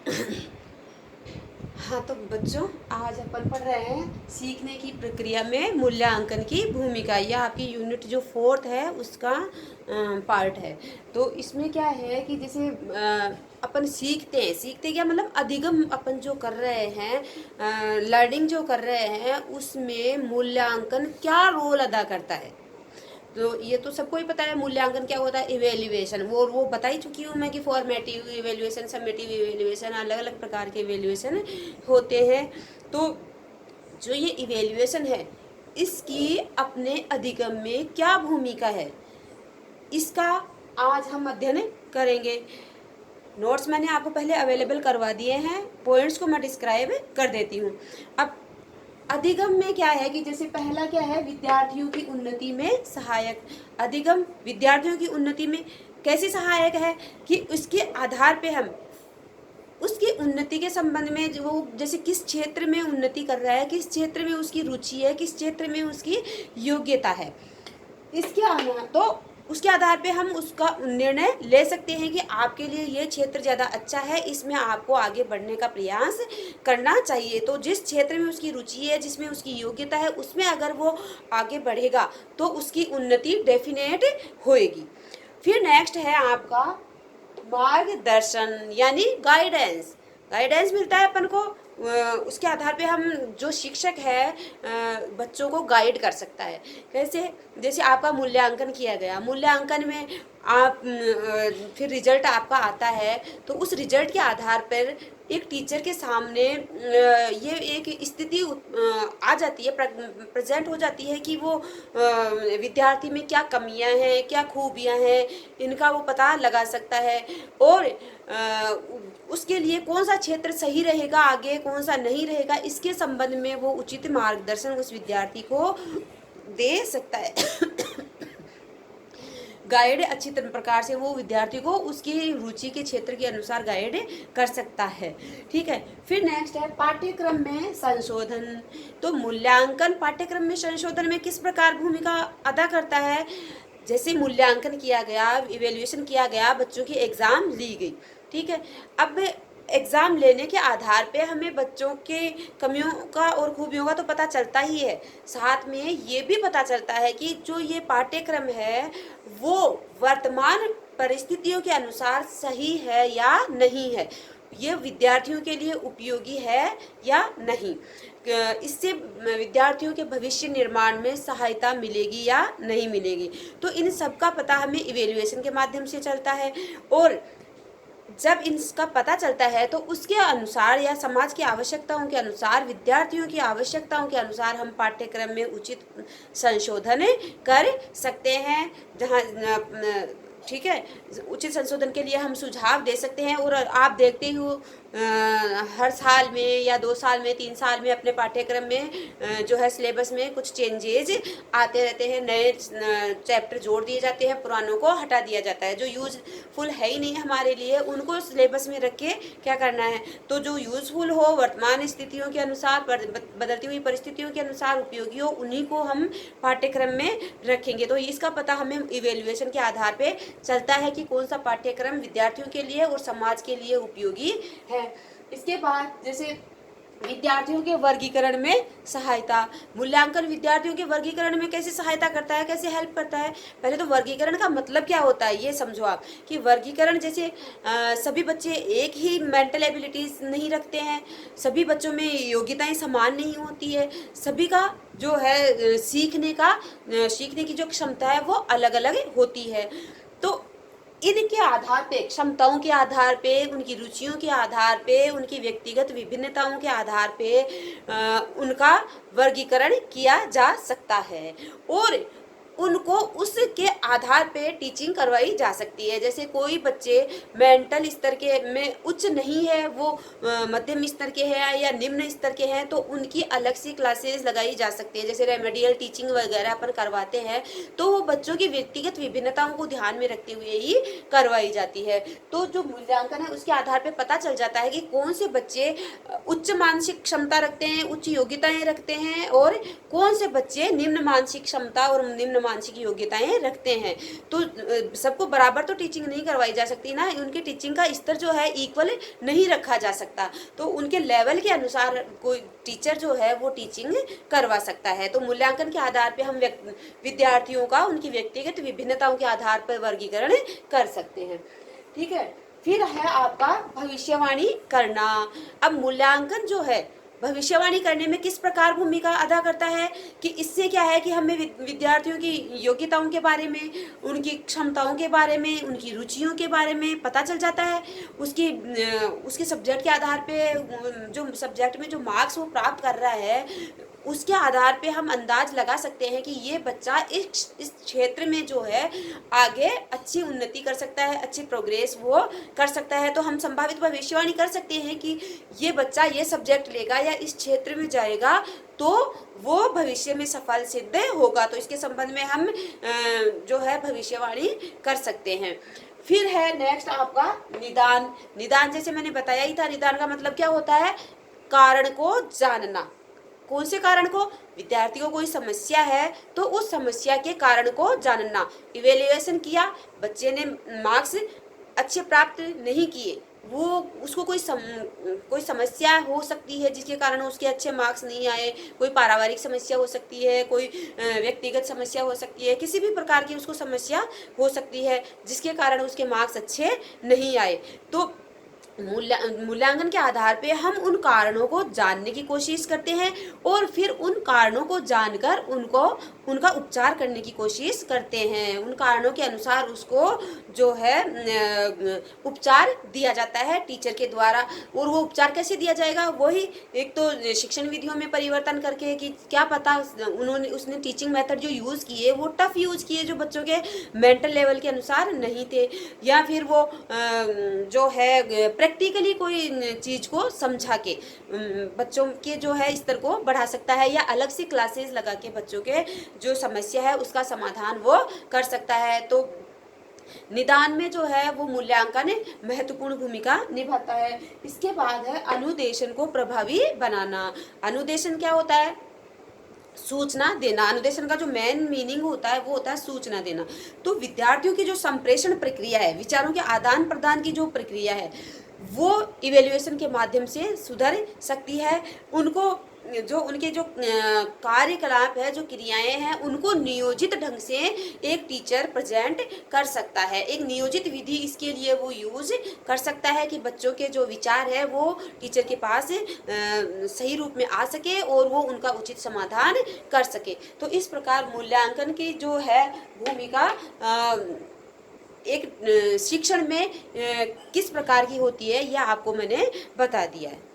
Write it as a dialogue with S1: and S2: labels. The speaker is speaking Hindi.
S1: हाँ तो बच्चों, आज अपन पढ़ रहे हैं सीखने की प्रक्रिया में मूल्यांकन की भूमिका। यह आपकी यूनिट जो 4th है उसका पार्ट है। तो इसमें क्या है कि जैसे अपन सीखते क्या मतलब अधिगम अपन जो कर रहे हैं, लर्निंग जो कर रहे हैं, उसमें मूल्यांकन क्या रोल अदा करता है। तो ये तो सबको ही पता है मूल्यांकन क्या होता है, इवेल्युएशन। वो बता ही चुकी हूँ मैं कि फॉर्मेटिव इवेल्युएशन, समेटिव इवेल्युएशन, अलग अलग प्रकार के इवेल्युएशन होते हैं। तो जो ये इवेल्युएशन है, इसकी अपने अधिगम में क्या भूमिका है, इसका आज हम अध्ययन करेंगे। नोट्स मैंने आपको पहले अवेलेबल करवा दिए हैं, पॉइंट्स को मैं डिस्क्राइब कर देती हूँ। अब अधिगम में क्या है कि जैसे पहला क्या है, विद्यार्थियों की उन्नति में सहायक। अधिगम विद्यार्थियों की उन्नति में कैसे सहायक है कि उसके आधार पे हम उसकी उन्नति के संबंध में, जो वो जैसे किस क्षेत्र में उन्नति कर रहा है, किस क्षेत्र में उसकी रुचि है, किस क्षेत्र में उसकी योग्यता है, इसके आधार तो उसके आधार पे हम उसका निर्णय ले सकते हैं कि आपके लिए ये क्षेत्र ज़्यादा अच्छा है, इसमें आपको आगे बढ़ने का प्रयास करना चाहिए। तो जिस क्षेत्र में उसकी रुचि है, जिसमें उसकी योग्यता है, उसमें अगर वो आगे बढ़ेगा तो उसकी उन्नति डेफिनेट होएगी। फिर नेक्स्ट है आपका मार्गदर्शन यानी गाइडेंस। गाइडेंस मिलता है अपन को, उसके आधार पे हम जो शिक्षक है बच्चों को गाइड कर सकता है। कैसे, जैसे आपका मूल्यांकन किया गया, मूल्यांकन में आप फिर रिजल्ट आपका आता है, तो उस रिजल्ट के आधार पर एक टीचर के सामने ये एक स्थिति आ जाती है, प्रेजेंट हो जाती है कि वो विद्यार्थी में क्या कमियां हैं, क्या खूबियां हैं, इनका वो पता लगा सकता है। और उसके लिए कौन सा क्षेत्र सही रहेगा, आगे कौन सा नहीं रहेगा, इसके संबंध में वो उचित मार्गदर्शन उस विद्यार्थी को दे सकता है। गाइड अच्छी प्रकार से वो विद्यार्थी को उसकी रुचि के क्षेत्र के अनुसार गाइड कर सकता है। ठीक है, फिर नेक्स्ट है पाठ्यक्रम में संशोधन। तो मूल्यांकन पाठ्यक्रम में संशोधन में किस प्रकार भूमिका अदा करता है। जैसे मूल्यांकन किया गया, इवेल्युएशन किया गया, बच्चों की एग्जाम ली गई, ठीक है। अब एग्ज़ाम लेने के आधार पे हमें बच्चों के कमियों का और खूबियों का तो पता चलता ही है, साथ में ये भी पता चलता है कि जो ये पाठ्यक्रम है वो वर्तमान परिस्थितियों के अनुसार सही है या नहीं है, ये विद्यार्थियों के लिए उपयोगी है या नहीं, इससे विद्यार्थियों के भविष्य निर्माण में सहायता मिलेगी या नहीं मिलेगी। तो इन सब का पता हमें इवेल्युएशन के माध्यम से चलता है। और जब इसका पता चलता है तो उसके अनुसार या समाज की आवश्यकताओं के अनुसार, विद्यार्थियों की आवश्यकताओं के अनुसार हम पाठ्यक्रम में उचित संशोधन कर सकते हैं। जहाँ ठीक है, उचित संशोधन के लिए हम सुझाव दे सकते हैं। और आप देखते हो हर साल में या 2 साल में 3 साल में अपने पाठ्यक्रम में जो है सिलेबस में कुछ चेंजेज आते रहते हैं, नए चैप्टर जोड़ दिए जाते हैं, पुरानों को हटा दिया जाता है। जो यूजफुल है ही नहीं हमारे लिए उनको सिलेबस में रख के क्या करना है, तो जो यूजफुल हो, वर्तमान स्थितियों के अनुसार, बदलती हुई परिस्थितियों के अनुसार उपयोगी हो, उन्हीं को हम पाठ्यक्रम में रखेंगे। तो इसका पता हमें इवेल्युएशन के आधार पे चलता है कि कौन सा पाठ्यक्रम विद्यार्थियों के लिए और समाज के लिए उपयोगी है। इसके बाद जैसे विद्यार्थियों के वर्गीकरण में सहायता। मूल्यांकन विद्यार्थियों के वर्गीकरण में कैसे सहायता करता है, कैसे हेल्प करता है। पहले तो वर्गीकरण का मतलब क्या होता है ये समझो आप, कि वर्गीकरण जैसे सभी बच्चे एक ही मेंटल एबिलिटीज नहीं रखते हैं, सभी बच्चों में योग्यताएं समान नहीं होती है, सभी का जो है सीखने की जो क्षमता है वो अलग अलग होती है। तो इनके आधार पे, क्षमताओं के आधार पे, उनकी रुचियों के आधार पे, उनकी व्यक्तिगत विभिन्नताओं के आधार पे उनका वर्गीकरण किया जा सकता है और उनको उसके आधार पे टीचिंग करवाई जा सकती है। जैसे कोई बच्चे मेंटल स्तर के में उच्च नहीं है, वो मध्यम स्तर के हैं या निम्न स्तर के हैं, तो उनकी अलग सी क्लासेस लगाई जा सकती है। जैसे रेमेडियल टीचिंग वगैरह अपन करवाते हैं, तो वो बच्चों की व्यक्तिगत विभिन्नताओं को ध्यान में रखते हुए ही करवाई जाती है। तो जो मूल्यांकन है उसके आधार पर पता चल जाता है कि कौन से बच्चे उच्च मानसिक क्षमता रखते हैं, उच्च योग्यताएं रखते हैं, और कौन से बच्चे निम्न मानसिक क्षमता और निम्न मानसिक योग्यताएं रखते हैं। तो सबको बराबर तो टीचिंग नहीं करवाई जा सकती ना, उनकी टीचिंग का स्तर जो है इक्वल नहीं रखा जा सकता। तो उनके लेवल के अनुसार कोई टीचर जो है वो टीचिंग करवा सकता है। तो मूल्यांकन के आधार पर हम विद्यार्थियों का उनकी व्यक्तिगत विभिन्नताओं के आधार पर वर्गीकरण कर सकते हैं। ठीक है, फिर है आपका भविष्यवाणी करना। अब मूल्यांकन जो है भविष्यवाणी करने में किस प्रकार भूमिका अदा करता है कि इससे क्या है कि हमें विद्यार्थियों की योग्यताओं के बारे में, उनकी क्षमताओं के बारे में, उनकी रुचियों के बारे में पता चल जाता है। उसके सब्जेक्ट के आधार पे जो सब्जेक्ट में जो मार्क्स वो प्राप्त कर रहा है उसके आधार पे हम अंदाज लगा सकते हैं कि ये बच्चा इस क्षेत्र में जो है आगे अच्छी उन्नति कर सकता है, अच्छी प्रोग्रेस वो कर सकता है। तो हम संभावित भविष्यवाणी कर सकते हैं कि ये बच्चा ये सब्जेक्ट लेगा या इस क्षेत्र में जाएगा तो वो भविष्य में सफल सिद्ध होगा। तो इसके संबंध में हम जो है भविष्यवाणी कर सकते हैं। फिर है नेक्स्ट आपका निदान। निदान जैसे मैंने बताया ही था, निदान का मतलब क्या होता है? कारण को जानना। कौन से कारण को? विद्यार्थी को कोई समस्या है तो उस समस्या के कारण को जानना। इवेल्युएशन किया, बच्चे ने मार्क्स अच्छे प्राप्त नहीं किए, वो उसको कोई समस्या हो सकती है जिसके कारण उसके अच्छे मार्क्स नहीं आए, कोई पारिवारिक समस्या हो सकती है, कोई व्यक्तिगत समस्या हो सकती है, किसी भी प्रकार की उसको समस्या हो सकती है जिसके कारण उसके मार्क्स अच्छे नहीं आए। तो मूल्यांकन के आधार पे हम उन कारणों को जानने की कोशिश करते हैं और फिर उन कारणों को जानकर उनका उपचार करने की कोशिश करते हैं। उन कारणों के अनुसार उसको जो है उपचार दिया जाता है टीचर के द्वारा। और वो उपचार कैसे दिया जाएगा? वही एक तो शिक्षण विधियों में परिवर्तन करके कि क्या पता उसने टीचिंग मेथड जो यूज़ किए वो टफ यूज़ किए जो बच्चों के मेंटल लेवल के अनुसार नहीं थे, या फिर वो जो है प्रैक्टिकली कोई चीज़ को समझा के बच्चों के जो है स्तर को बढ़ा सकता है, या अलग से क्लासेस लगा के बच्चों के जो समस्या है उसका समाधान वो कर सकता है। तो निदान में जो है वो मूल्यांकन महत्वपूर्ण भूमिका निभाता है। इसके बाद है अनुदेशन को प्रभावी बनाना। अनुदेशन क्या होता है? सूचना देना। अनुदेशन का जो मेन मीनिंग होता है वो होता है सूचना देना। तो विद्यार्थियों की जो संप्रेषण प्रक्रिया है, विचारों के आदान प्रदान की जो प्रक्रिया है वो इवेल्युएशन के माध्यम से सुधर सकती है। उनको जो उनके जो कार्यकलाप है, जो क्रियाएं हैं, उनको नियोजित ढंग से एक टीचर प्रेजेंट कर सकता है। एक नियोजित विधि इसके लिए वो यूज कर सकता है कि बच्चों के जो विचार है वो टीचर के पास सही रूप में आ सके और वो उनका उचित समाधान कर सके। तो इस प्रकार मूल्यांकन की जो है भूमिका एक शिक्षण में किस प्रकार की होती है यह आपको मैंने बता दिया है।